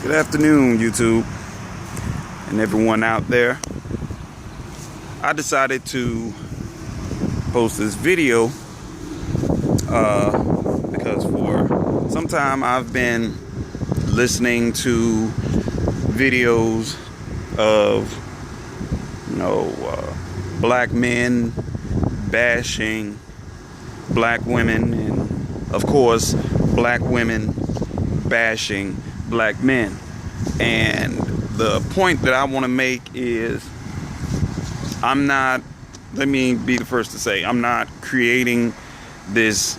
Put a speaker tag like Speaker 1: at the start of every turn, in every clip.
Speaker 1: Good afternoon, YouTube, and everyone out there. I decided to post this video because for some time I've been listening to videos of, black men bashing black women, and of course, black women bashing black men. And the point that I want to make is, let me be the first to say, I'm not creating this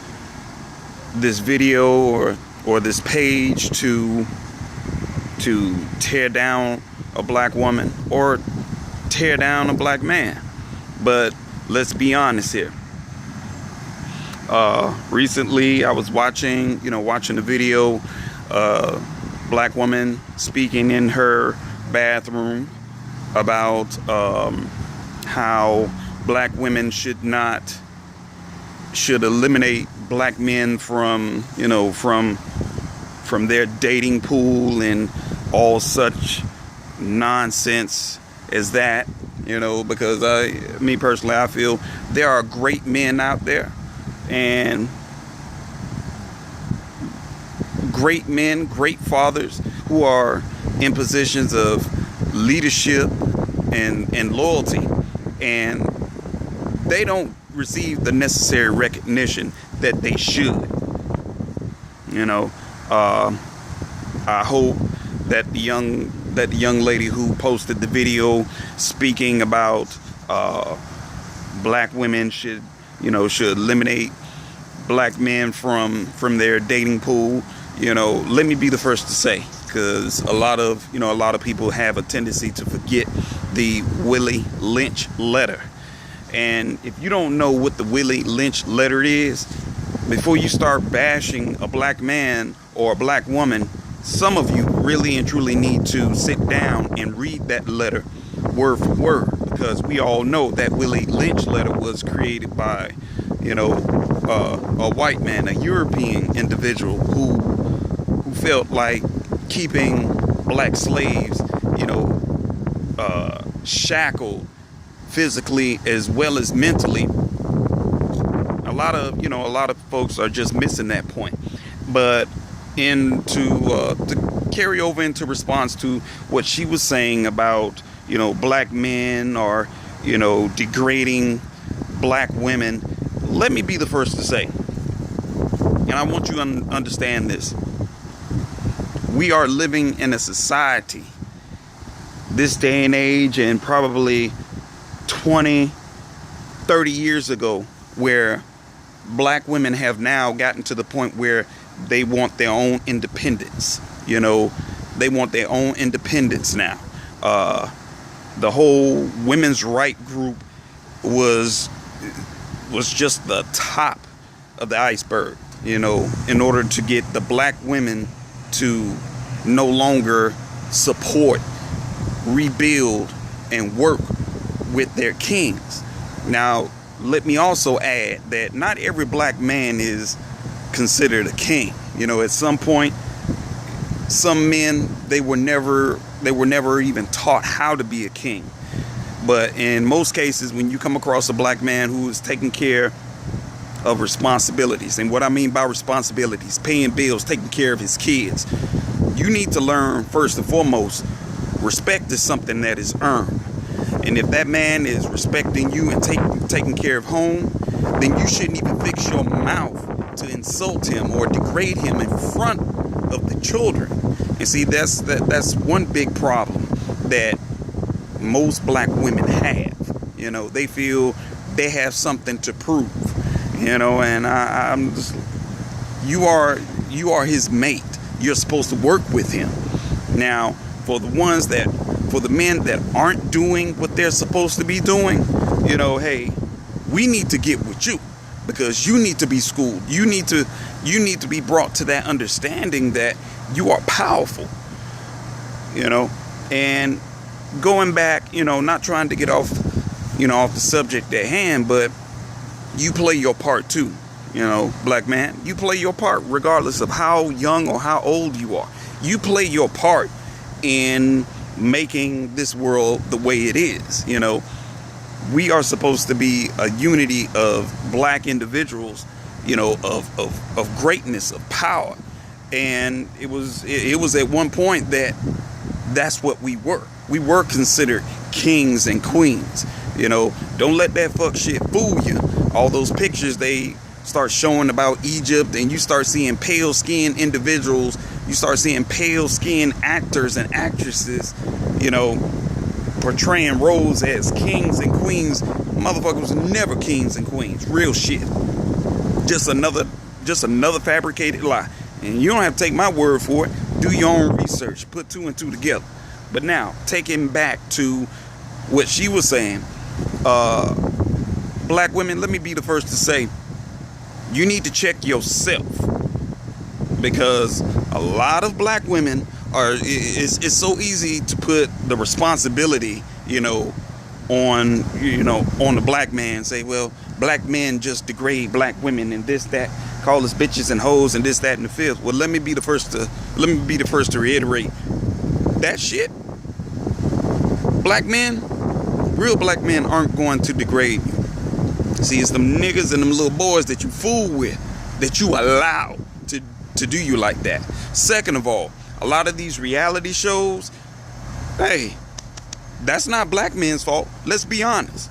Speaker 1: video or this page to tear down a black woman or tear down a black man. But let's be honest here. Recently I was watching the video, black woman speaking in her bathroom about how black women should eliminate black men from their dating pool and all such nonsense as that, because me personally, I feel there are great men out there, and great men, great fathers who are in positions of leadership and loyalty, and they don't receive the necessary recognition that they should. I hope that the young lady who posted the video speaking about black women should eliminate black men from their dating pool. Let me be the first to say, because a lot of people have a tendency to forget the Willie Lynch letter. And if you don't know what the Willie Lynch letter is, before you start bashing a black man or a black woman, some of you really and truly need to sit down and read that letter word for word, because we all know that Willie Lynch letter was created by a white man, a European individual who felt like keeping black slaves shackled physically as well as mentally. A lot of folks are just missing that point. But to carry over into response to what she was saying about black men or degrading black women, let me be the first to say, and I want you to understand this: we are living in a society this day and age, and probably 20, 30 years ago, where black women have now gotten to the point where they want their own independence. They want their own independence now. The whole women's right group was just the top of the iceberg, in order to get the black women to no longer support, rebuild, and work with their kings. Now, let me also add that not every black man is considered a king. At some point, some men, they were never even taught how to be a king. But in most cases, when you come across a black man who is taking care of responsibilities, and what I mean by responsibilities, paying bills, taking care of his kids, you need to learn, first and foremost, respect is something that is earned. And if that man is respecting you and taking care of home, then you shouldn't even fix your mouth to insult him or degrade him in front of the children. And see, that's one big problem that most black women have. They feel they have something to prove. And I'm just, you are his mate. You're supposed to work with him. Now, for the men that aren't doing what they're supposed to be doing, hey, we need to get with you, because you need to be schooled. You need to be brought to that understanding that you are powerful. And going back, not trying to get off the subject at hand, but you play your part too. Black man, you play your part regardless of how young or how old you are. You play your part in making this world the way it is. You know, we are supposed to be a unity of black individuals, you know, of greatness, of power. And it was at one point that's what we were. We were considered kings and queens. You know, don't let that fuck shit fool you. All those pictures they start showing about Egypt, and you start seeing pale skinned individuals, you start seeing pale skinned actors and actresses, you know, portraying roles as kings and queens. Motherfuckers was never kings and queens. Real shit. Just another fabricated lie. And you don't have to take my word for it. Do your own research. Put two and two together. But now, taking back to what she was saying, black women, let me be the first to say, you need to check yourself, because a lot of black women it's so easy to put the responsibility, you know, on the black man. Say, well, black men just degrade black women and this, that, call us bitches and hoes and this, that, and the fifth. Well, let me be the first to reiterate that shit. Black men, real black men aren't going to degrade you. See, it's them niggas and them little boys that you fool with, that you allow to do you like that. Second of all, a lot of these reality shows, hey, that's not black men's fault. Let's be honest.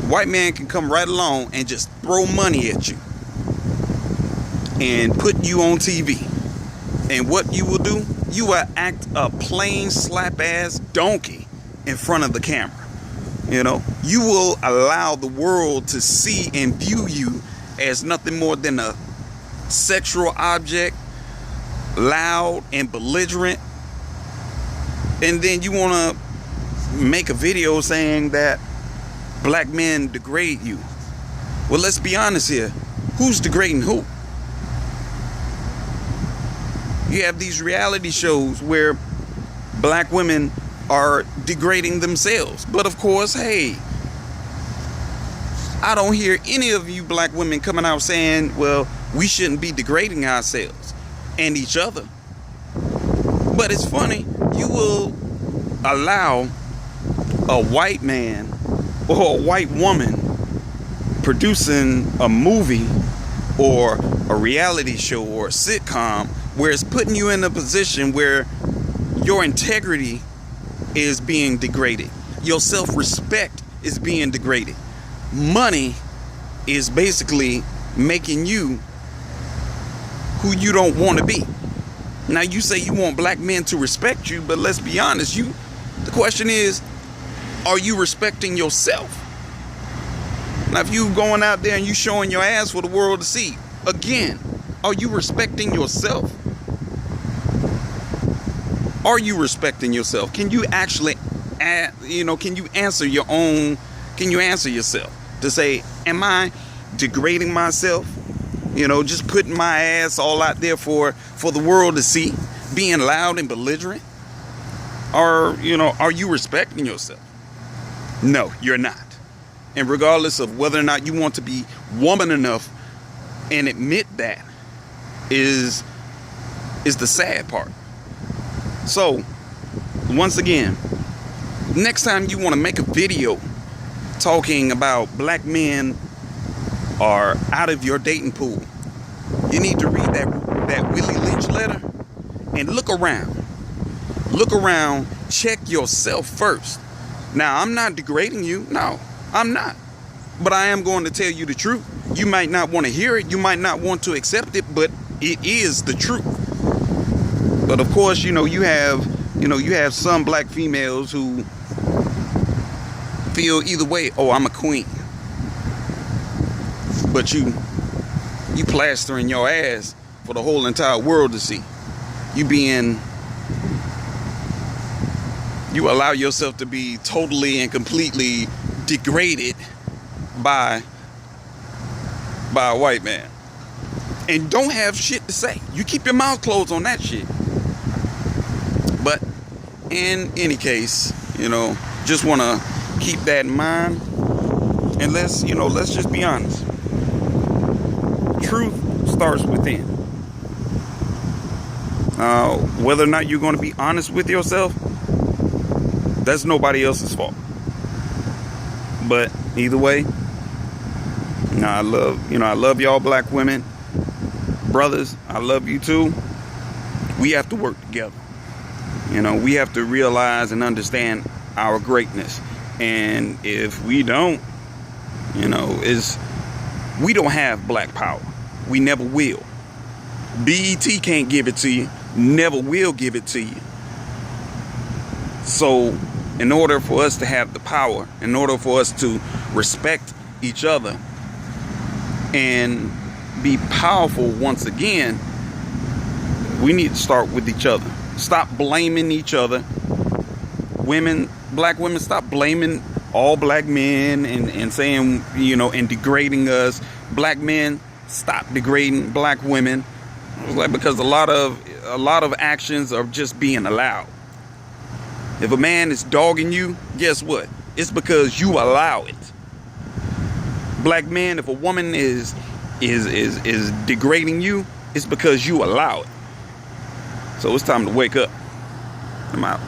Speaker 1: White man can come right along and just throw money at you and put you on TV. And what you will do, you will act a plain slap ass donkey in front of the camera. You know, you will allow the world to see and view you as nothing more than a sexual object, loud and belligerent. And then you want to make a video saying that black men degrade you. Well, let's be honest here. Who's degrading who? You have these reality shows where black women are degrading themselves. But of course, hey, I don't hear any of you black women coming out saying, well, we shouldn't be degrading ourselves and each other. But it's funny, you will allow a white man or a white woman producing a movie or a reality show or a sitcom where it's putting you in a position where your integrity is being degraded. Your self-respect is being degraded. Money is basically making you who you don't want to be. Now, you say you want black men to respect you, but let's be honest, the question is, are you respecting yourself? Now, if you going out there and you showing your ass for the world to see, again, are you respecting yourself? Are you respecting yourself? Can you actually, can you answer yourself to say, am I degrading myself? You know, just putting my ass all out there for the world to see, being loud and belligerent? Or, are you respecting yourself? No, you're not. And regardless of whether or not you want to be woman enough and admit that is the sad part. So, once again, next time you want to make a video talking about black men are out of your dating pool, you need to read that Willie Lynch letter and look around. Look around, check yourself first. Now, I'm not degrading you. No, I'm not. But I am going to tell you the truth. You might not want to hear it. You might not want to accept it, but it is the truth. But of course, you have some black females who feel either way. Oh, I'm a queen. But you plastering your ass for the whole entire world to see. You allow yourself to be totally and completely degraded by a white man. And don't have shit to say. You keep your mouth closed on that shit. But in any case, just want to keep that in mind. And let's just be honest. Truth starts within. Whether or not you're going to be honest with yourself, that's nobody else's fault. But either way, I love y'all black women. Brothers, I love you too. We have to work together. We have to realize and understand our greatness. And if we don't, we don't have black power. We never will. BET can't give it to you, never will give it to you. So in order for us to have the power, in order for us to respect each other and be powerful once again, we need to start with each other. Stop blaming each other. Black women, stop blaming all black men and saying, and degrading us. Black men, stop degrading black women. Because a lot of actions are just being allowed. If a man is dogging you, guess what? It's because you allow it. Black men, if a woman is degrading you, it's because you allow it. So it's time to wake up. I'm out.